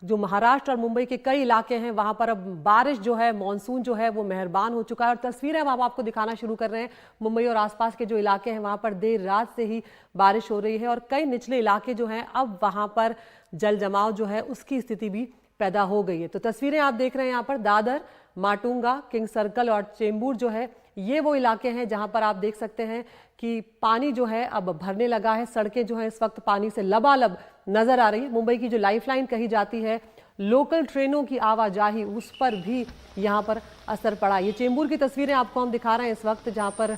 जो महाराष्ट्र और मुंबई के कई इलाके हैं वहां पर अब बारिश जो है, मानसून जो है वो मेहरबान हो चुका है। और तस्वीरें हम आपको दिखाना शुरू कर रहे हैं। मुंबई और आसपास के जो इलाके हैं वहां पर देर रात से ही बारिश हो रही है और कई निचले इलाके जो हैं अब वहां पर जल जमाव जो है उसकी स्थिति भी पैदा हो गई है। तो तस्वीरें आप देख रहे हैं यहाँ पर दादर, माटुंगा, किंग सर्कल और चेंबूर जो है ये वो इलाके हैं जहां पर आप देख सकते हैं कि पानी जो है अब भरने लगा है। सड़कें जो है इस वक्त पानी से लबालब नजर आ रही है। मुंबई की जो लाइफलाइन कही जाती है, लोकल ट्रेनों की आवाजाही, उस पर भी यहां पर असर पड़ा। ये चेंबूर की तस्वीरें आपको हम दिखा रहे हैं इस वक्त, जहां पर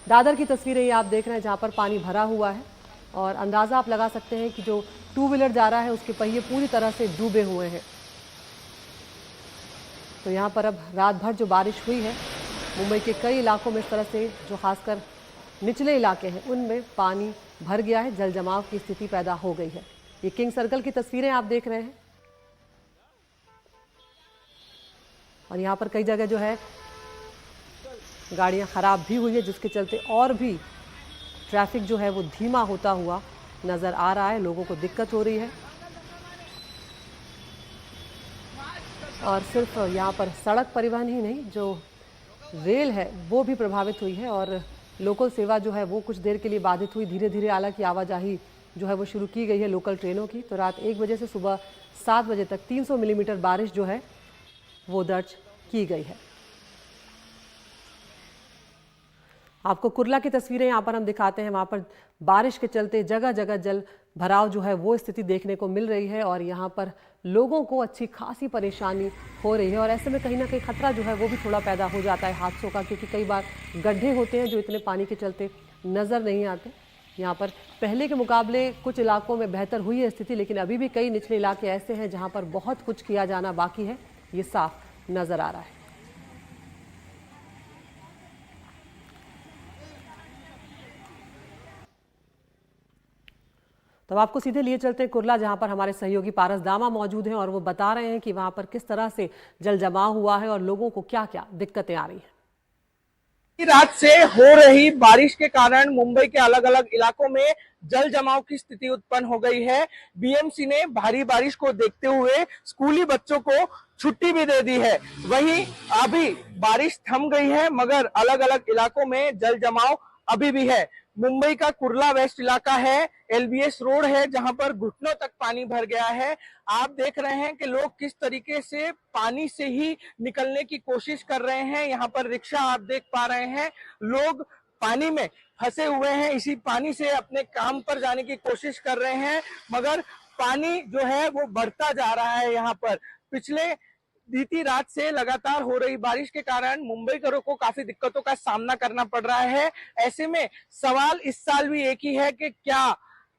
दादर की तस्वीरें ये आप देख रहे हैं जहां पर पानी भरा हुआ है और अंदाजा आप लगा सकते हैं कि जो टू व्हीलर जा रहा है उसके पहिए पूरी तरह से डूबे हुए हैं। तो यहाँ पर अब रात भर जो बारिश हुई है मुंबई के कई इलाकों में, इस तरह से जो खासकर निचले इलाके हैं उनमें पानी भर गया है, जल जमाव की स्थिति पैदा हो गई है। ये किंग सर्कल की तस्वीरें आप देख रहे हैं और यहाँ पर कई जगह जो है गाड़ियाँ खराब भी हुई है, जिसके चलते और भी ट्रैफिक जो है वो धीमा होता हुआ नजर आ रहा है। लोगों को दिक्कत हो रही है और सिर्फ यहाँ पर सड़क परिवहन ही नहीं, जो रेल है वो भी प्रभावित हुई है और लोकल सेवा जो है वो कुछ देर के लिए बाधित हुई। धीरे धीरे हालांकि आवाजाही जो है वो शुरू की गई है लोकल ट्रेनों की। तो रात 1 बजे से सुबह 7 बजे तक 300 मिलीमीटर बारिश जो है वो दर्ज की गई है। आपको कुर्ला की तस्वीरें यहाँ पर हम दिखाते हैं। वहाँ पर बारिश के चलते जगह जगह जल भराव जो है वो स्थिति देखने को मिल रही है और यहाँ पर लोगों को अच्छी खासी परेशानी हो रही है। और ऐसे में कहीं ना कहीं खतरा जो है वो भी थोड़ा पैदा हो जाता है हादसों का, क्योंकि कई बार गड्ढे होते हैं जो इतने पानी के चलते नज़र नहीं आते। यहाँ पर पहले के मुकाबले कुछ इलाकों में बेहतर हुई है स्थिति, लेकिन अभी भी कई निचले इलाके ऐसे हैं जहाँ पर बहुत कुछ किया जाना बाकी है, ये साफ नज़र आ रहा है। तो आपको सीधे लिए चलते हैं कुर्ला, जहां पर हमारे सहयोगी पारस दामा मौजूद हैं और वो बता रहे हैं कि वहां पर किस तरह से जल जमाव हुआ है और लोगों को क्या क्या दिक्कतें आ रही हैं। रात से हो रही बारिश के कारण मुंबई के अलग अलग इलाकों में जल जमाव की स्थिति उत्पन्न हो गई है। बीएमसी ने भारी बारिश को देखते हुए स्कूली बच्चों को छुट्टी भी दे दी है। वहीं अभी बारिश थम गई है, मगर अलग अलग इलाकों में जल जमाव अभी भी है। मुंबई का कुर्ला वेस्ट इलाका है, एलबीएस रोड है, जहां पर घुटनों तक पानी भर गया है। आप देख रहे हैं कि लोग किस तरीके से पानी से ही निकलने की कोशिश कर रहे हैं। यहाँ पर रिक्शा आप देख पा रहे हैं, लोग पानी में फंसे हुए हैं, इसी पानी से अपने काम पर जाने की कोशिश कर रहे हैं, मगर पानी जो है वो बढ़ता जा रहा है। यहाँ पर पिछले बीती रात से लगातार हो रही बारिश के कारण मुंबईकरों को काफी दिक्कतों का सामना करना पड़ रहा है। ऐसे में सवाल इस साल भी एक ही है कि क्या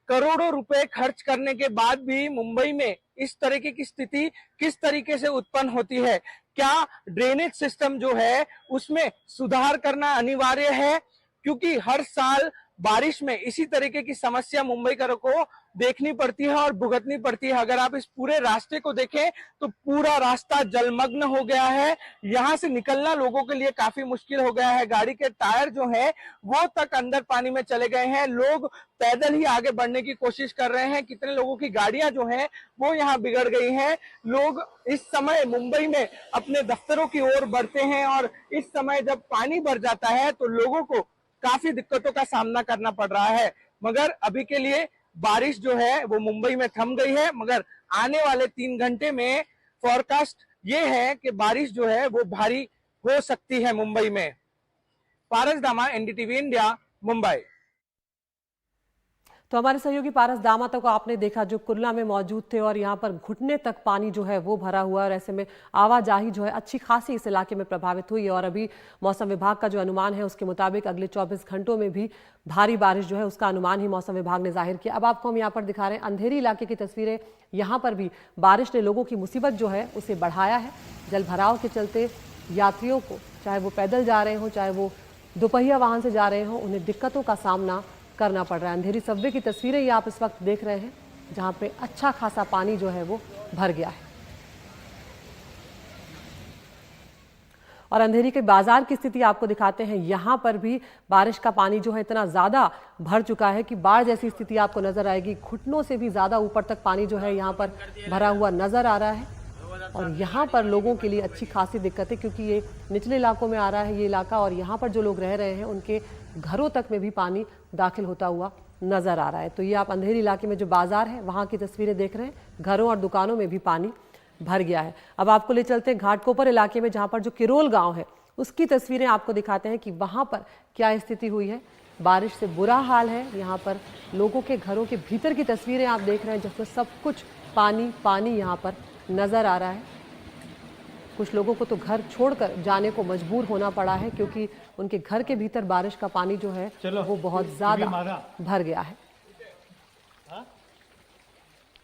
करोड़ों रुपए खर्च करने के बाद भी मुंबई में इस तरीके की स्थिति किस तरीके से उत्पन्न होती है? क्या ड्रेनेज सिस्टम जो है उसमें सुधार करना अनिवार्य है? क्योंकि हर साल बारिश में इसी तरीके की समस्या मुंबईकरों को देखनी पड़ती है और भुगतनी पड़ती है। अगर आप इस पूरे रास्ते को देखें तो पूरा रास्ता जलमग्न हो गया है। यहाँ से निकलना लोगों के लिए काफी मुश्किल हो गया है। गाड़ी के टायर जो है वो तक अंदर पानी में चले गए हैं। लोग पैदल ही आगे बढ़ने की कोशिश कर रहे हैं। कितने लोगों की गाड़ियां जो हैं वो यहाँ बिगड़ गई हैं। लोग इस समय मुंबई में अपने दफ्तरों की ओर बढ़ते हैं और इस समय जब पानी भर जाता है तो लोगों को काफी दिक्कतों का सामना करना पड़ रहा है। मगर अभी के लिए बारिश जो है वो मुंबई में थम गई है, मगर आने वाले 3 घंटे में फोरकास्ट ये है कि बारिश जो है वो भारी हो सकती है मुंबई में। पारस दामा, एनडीटीवी इंडिया, मुंबई। तो हमारे सहयोगी पारस दामाता को आपने देखा जो कुर्ला में मौजूद थे और यहाँ पर घुटने तक पानी जो है वो भरा हुआ है और ऐसे में आवाजाही जो है अच्छी खासी इस इलाके में प्रभावित हुई है। और अभी मौसम विभाग का जो अनुमान है उसके मुताबिक अगले 24 घंटों में भी भारी बारिश जो है उसका अनुमान ही मौसम विभाग ने जाहिर किया। अब आपको हम यहाँ पर दिखा रहे हैं अंधेरी इलाके की तस्वीरें। यहाँ पर भी बारिश ने लोगों की मुसीबत जो है उसे बढ़ाया है। जल भराव के चलते यात्रियों को, चाहे वो पैदल जा रहे हों चाहे वो दोपहिया वाहन से जा रहे हों, उन्हें दिक्कतों का सामना करना पड़ रहा है। अंधेरी सबवे की तस्वीरें ये आप इस वक्त देख रहे हैं, जहां पे अच्छा खासा पानी जो है वो भर गया है। और अंधेरी के बाजार की स्थिति आपको दिखाते हैं। यहाँ पर भी बारिश का पानी जो है इतना ज़्यादा भर चुका है कि बाढ़ जैसी स्थिति आपको नजर आएगी। घुटनों से भी ज़्यादा ऊपर तक पानी जो है यहाँ पर भरा हुआ नजर आ रहा है और यहाँ पर लोगों के लिए अच्छी खासी दिक्कत है क्योंकि ये निचले इलाकों में आ रहा है ये इलाका और यहाँ पर जो लोग रह रहे हैं उनके घरों तक में भी पानी दाखिल होता हुआ नजर आ रहा है। तो ये आप अंधेरी इलाके में जो बाजार है वहाँ की तस्वीरें देख रहे हैं, घरों और दुकानों में भी पानी भर गया है। अब आपको ले चलते हैं घाटकोपर इलाके में जहाँ पर जो किरोल गाँव है उसकी तस्वीरें आपको दिखाते हैं कि वहाँ पर क्या स्थिति हुई है। बारिश से बुरा हाल है, यहाँ पर लोगों के घरों के भीतर की तस्वीरें आप देख रहे हैं जिसमें सब कुछ पानी पानी यहाँ पर नजर आ रहा है। कुछ लोगों को तो घर छोड़कर जाने को मजबूर होना पड़ा है क्योंकि उनके घर के भीतर बारिश का पानी जो है वो बहुत ज्यादा भर गया है।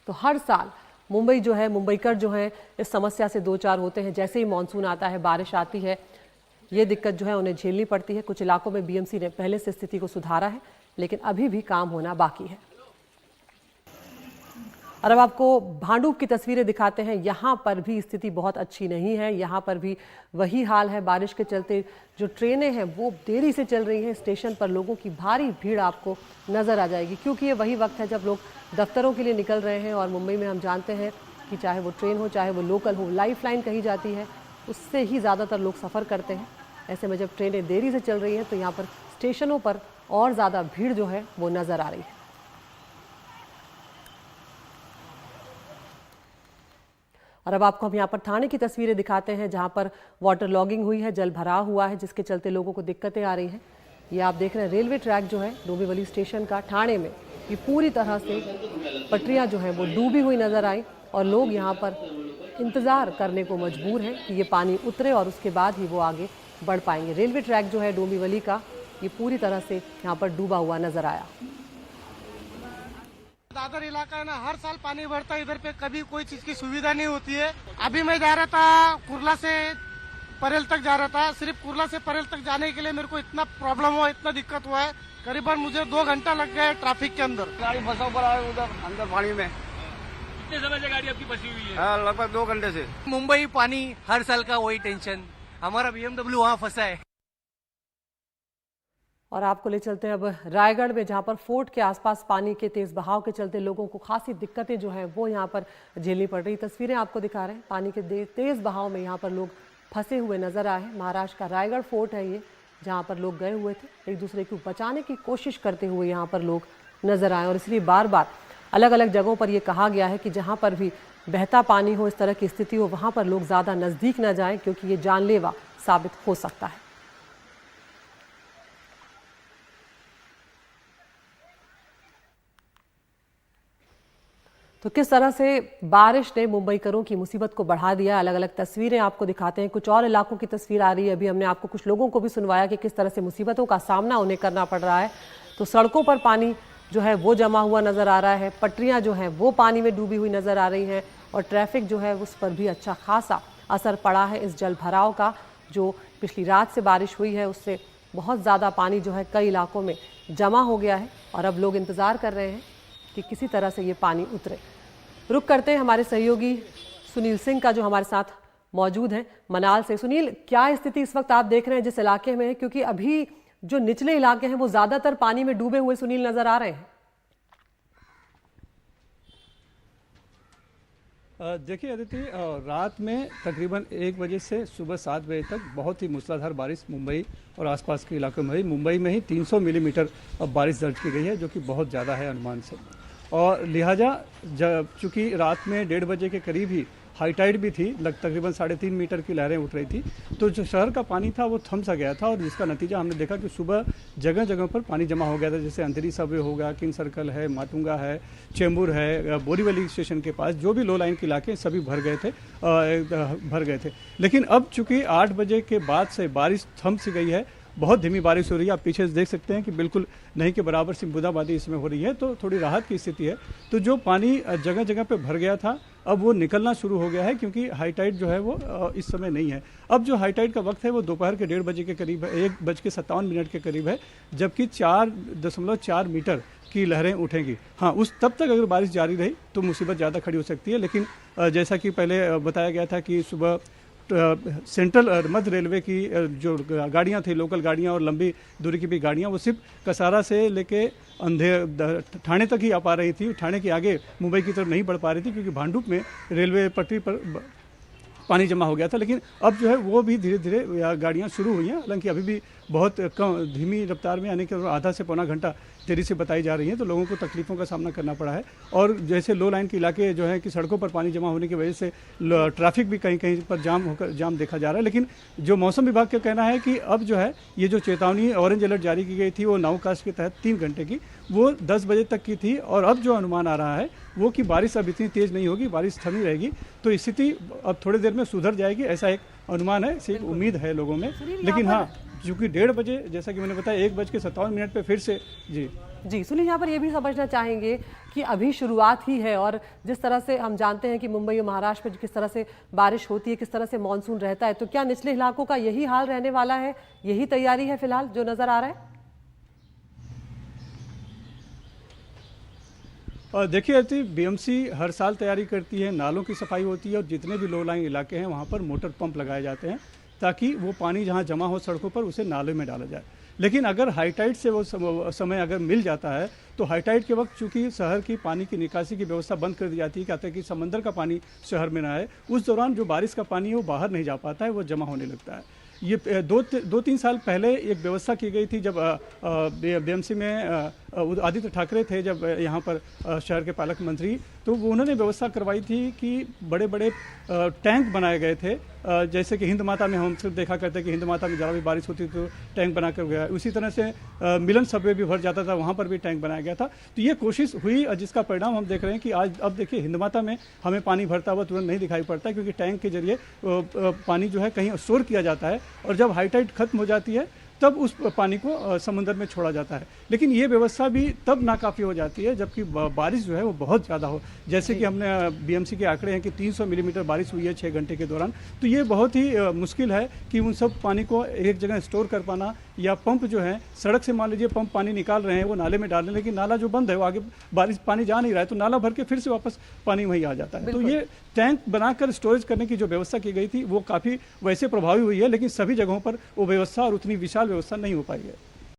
तो हर साल मुंबई जो है, मुंबईकर जो है इस समस्या से दो चार होते हैं। जैसे ही मानसून आता है, बारिश आती है, ये दिक्कत जो है उन्हें झेलनी पड़ती है। कुछ इलाकों में बीएमसी ने पहले से स्थिति को सुधारा है लेकिन अभी भी काम होना बाकी है। और अब आपको भांडुप की तस्वीरें दिखाते हैं। यहाँ पर भी स्थिति बहुत अच्छी नहीं है, यहाँ पर भी वही हाल है। बारिश के चलते जो ट्रेनें हैं वो देरी से चल रही हैं। स्टेशन पर लोगों की भारी भीड़ आपको नज़र आ जाएगी क्योंकि ये वही वक्त है जब लोग दफ्तरों के लिए निकल रहे हैं। और मुंबई में हम जानते हैं कि चाहे वो ट्रेन हो चाहे वो लोकल हो, लाइफ लाइन कही जाती है, उससे ही ज़्यादातर लोग सफ़र करते हैं। ऐसे में जब ट्रेनें देरी से चल रही हैं तो यहाँ पर स्टेशनों पर और ज़्यादा भीड़ जो है वो नज़र आ रही है। और अब आपको हम यहाँ पर थाने की तस्वीरें दिखाते हैं जहाँ पर वाटर लॉगिंग हुई है, जल भरा हुआ है जिसके चलते लोगों को दिक्कतें आ रही हैं। ये आप देख रहे हैं रेलवे ट्रैक जो है डोंबिवली स्टेशन का थाने में, ये पूरी तरह से पटरियाँ जो हैं वो डूबी हुई नजर आई और लोग यहाँ पर इंतज़ार करने को मजबूर हैं कि ये पानी उतरे और उसके बाद ही वो आगे बढ़ पाएंगे। रेलवे ट्रैक जो है डोंबिवली का ये पूरी तरह से यहाँ पर डूबा हुआ नजर आया। दादर इलाका है ना, हर साल पानी भरता है इधर पे, कभी कोई चीज की सुविधा नहीं होती है। अभी मैं जा रहा था कुर्ला से परेल तक जा रहा था, सिर्फ कुर्ला से परेल तक जाने के लिए मेरे को इतना प्रॉब्लम हुआ, इतना दिक्कत हुआ है। करीबन मुझे 2 घंटा लग गया है ट्रैफिक के अंदर। गाड़ी फंसा पड़ा है उधर अंदर पानी में। कितने समय से गाड़ी आपकी फंसी हुई है? हाँ, लगभग 2 घंटे से। मुंबई पानी हर साल का वही टेंशन, हमारा बीएमडब्ल्यू वहाँ फंसा है। और आपको ले चलते हैं अब रायगढ़ में जहाँ पर फोर्ट के आसपास पानी के तेज बहाव के चलते लोगों को खासी दिक्कतें जो हैं वो यहाँ पर झेलनी पड़ रही। तस्वीरें आपको दिखा रहे हैं, पानी के तेज बहाव में यहाँ पर लोग फंसे हुए नजर आए हैं। महाराष्ट्र का रायगढ़ फोर्ट है ये, जहाँ पर लोग गए हुए थे, एक दूसरे को बचाने की कोशिश करते हुए यहाँ पर लोग नजर आए। और इसलिए बार बार अलग अलग जगहों पर यह कहा गया है कि जहाँ पर भी बहता पानी हो, इस तरह की स्थिति हो, वहाँ पर लोग ज़्यादा नज़दीक न जाएं क्योंकि ये जानलेवा साबित हो सकता है। तो किस तरह से बारिश ने मुंबईकरों की मुसीबत को बढ़ा दिया, अलग अलग तस्वीरें आपको दिखाते हैं। कुछ और इलाकों की तस्वीर आ रही है। अभी हमने आपको कुछ लोगों को भी सुनवाया कि किस तरह से मुसीबतों का सामना उन्हें करना पड़ रहा है। तो सड़कों पर पानी जो है वो जमा हुआ नज़र आ रहा है, पटरियाँ जो हैं वो पानी में डूबी हुई नज़र आ रही हैं और ट्रैफिक जो है उस पर भी अच्छा खासा असर पड़ा है इस जल भराव का। जो पिछली रात से बारिश हुई है उससे बहुत ज़्यादा पानी जो है कई इलाकों में जमा हो गया है और अब लोग इंतज़ार कर रहे हैं कि किसी तरह से ये पानी उतरे। रुक करते हैं हमारे सहयोगी सुनील सिंह का जो हमारे साथ मौजूद है मनाल से। सुनील, क्या स्थिति इस वक्त आप देख रहे हैं जिस इलाके में है, क्योंकि अभी जो निचले इलाके हैं वो ज्यादातर पानी में डूबे हुए सुनील नजर आ रहे हैं। देखिए अदिति, रात में तकरीबन 1 बजे से सुबह 7 बजे तक बहुत ही मूसलाधार बारिश मुंबई और आसपास के इलाकों में हुई। मुंबई में ही 300 मिलीमीटर बारिश दर्ज की गई है, जो कि बहुत ज़्यादा है अनुमान से। और लिहाजा चूँकि रात में 1:30 बजे के करीब ही हाई टाइड भी थी, तकरीबन 3.5 मीटर की लहरें उठ रही थी, तो जो शहर का पानी था वो थम सा गया था और जिसका नतीजा हमने देखा कि सुबह जगह जगह पर पानी जमा हो गया था। जैसे अंधेरी सबवे होगा, किंग सर्कल है, माटुंगा है, चेंबूर है, बोरीवली स्टेशन के पास जो भी लो लाइन के इलाके सभी भर गए थे। लेकिन अब चूँकि 8 बजे के बाद से बारिश थम सी गई है, बहुत धीमी बारिश हो रही है। आप पीछे देख सकते हैं कि बिल्कुल नहीं के बराबर सी बूंदाबांदी इसमें हो रही है, तो थोड़ी राहत की स्थिति है। तो जो पानी जगह जगह पे भर गया था अब वो निकलना शुरू हो गया है, क्योंकि हाई टाइड जो है वो इस समय नहीं है। अब जो हाई टाइड का वक्त है वो दोपहर के 1:30 बजे के करीब है, 1:57 के करीब है, जबकि 4.4 मीटर की लहरें उठेंगी। हाँ, उस तब तक अगर बारिश जारी रही तो मुसीबत ज़्यादा खड़ी हो सकती है। लेकिन जैसा कि पहले बताया गया था कि सुबह सेंट्रल मध्य रेलवे की जो गाड़ियां थी, लोकल गाड़ियां और लंबी दूरी की भी गाड़ियां, वो सिर्फ कसारा से लेके ठाणे तक ही आ पा रही थी। ठाणे के आगे मुंबई की तरफ नहीं बढ़ पा रही थी, क्योंकि भांडुप में रेलवे पटरी पर पानी जमा हो गया था। लेकिन अब जो है वो भी धीरे धीरे गाड़ियां शुरू हुई हैं, हालांकि अभी भी बहुत कम धीमी रफ्तार में, यानी कि आधा से पौना घंटा देरी से बताई जा रही है, तो लोगों को तकलीफों का सामना करना पड़ा है। और जैसे लो लाइन के इलाके जो है कि सड़कों पर पानी जमा होने की वजह से ट्रैफिक भी कहीं कहीं पर जाम देखा जा रहा है। लेकिन जो मौसम विभाग का कहना है कि अब जो है ये जो चेतावनी ऑरेंज अलर्ट जारी की गई थी वो नाउकास्ट के तहत 3 घंटे की, वो 10 बजे तक की थी। और अब जो अनुमान आ रहा है वो कि बारिश अब इतनी तेज़ नहीं होगी, बारिश थमी रहेगी, तो स्थिति अब थोड़ी देर में सुधर जाएगी, ऐसा एक अनुमान है, ऐसी एक उम्मीद है लोगों में। लेकिन हाँ, चूँकि 1:30 बजे, जैसा कि मैंने बताया, 1:57 पे फिर से जी सुनील, यहाँ पर ये भी समझना चाहेंगे कि अभी शुरुआत ही है, और जिस तरह से हम जानते हैं कि मुंबई और महाराष्ट्र में किस तरह से बारिश होती है, किस तरह से मानसून रहता है, तो क्या निचले इलाकों का यही हाल रहने वाला है? यही तैयारी है फिलहाल जो नजर आ रहा है? देखिए, बीएमसी हर साल तैयारी करती है, नालों की सफाई होती है, और जितने भी लो लाइन इलाके हैं वहाँ पर मोटर पंप लगाए जाते हैं, ताकि वो पानी जहाँ जमा हो सड़कों पर उसे नाले में डाला जाए। लेकिन अगर हाई टाइड से वो समय अगर मिल जाता है, तो हाई टाइड के वक्त चूंकि शहर की पानी की निकासी की व्यवस्था बंद कर दी जाती है, कहते हैं कि समंदर का पानी शहर में ना आए, उस दौरान जो बारिश का पानी है वो बाहर नहीं जा पाता है, वो जमा होने लगता है। ये 2-3 साल पहले एक व्यवस्था की गई थी, जब बीएमसी में आदित्य ठाकरे थे जब यहाँ पर शहर के पालक मंत्री, तो वो उन्होंने व्यवस्था करवाई थी कि बड़े बड़े टैंक बनाए गए थे, जैसे कि हिंद माता में हम सिर्फ देखा करते कि हिंद माता में ज़्यादा भी बारिश होती तो टैंक बना कर गया, उसी तरह से मिलन सबवे भी भर जाता था, वहाँ पर भी टैंक बनाया गया था। तो ये कोशिश हुई, जिसका परिणाम हम देख रहे हैं कि आज अब देखिए हिंद माता में हमें पानी भरता हुआ तुरंत नहीं दिखाई पड़ता, क्योंकि टैंक के जरिए पानी जो है कहीं स्टोर किया जाता है, और जब हाई टाइड खत्म हो जाती है तब उस पानी को समुद्र में छोड़ा जाता है। लेकिन ये व्यवस्था भी तब नाकाफ़ी हो जाती है जबकि बारिश जो है वो बहुत ज़्यादा हो, जैसे कि हमने बीएमसी के आंकड़े हैं कि 300 मिलीमीटर बारिश हुई है 6 घंटे के दौरान। तो ये बहुत ही मुश्किल है कि उन सब पानी को एक जगह स्टोर कर पाना, या पंप जो है सड़क से मान लीजिए पंप पानी निकाल रहे हैं, वो नाले में डाल रहे हैं, लेकिन नाला जो बंद है वो आगे बारिश पानी जा नहीं रहा है, तो नाला भर के फिर से वापस पानी वहीं आ जाता है। तो ये टैंक बनाकर स्टोरेज करने की जो व्यवस्था की गई थी वो काफ़ी वैसे प्रभावी हुई है, लेकिन सभी जगहों पर वो व्यवस्था और उतनी विशाल व्यवस्था नहीं हो पाई है।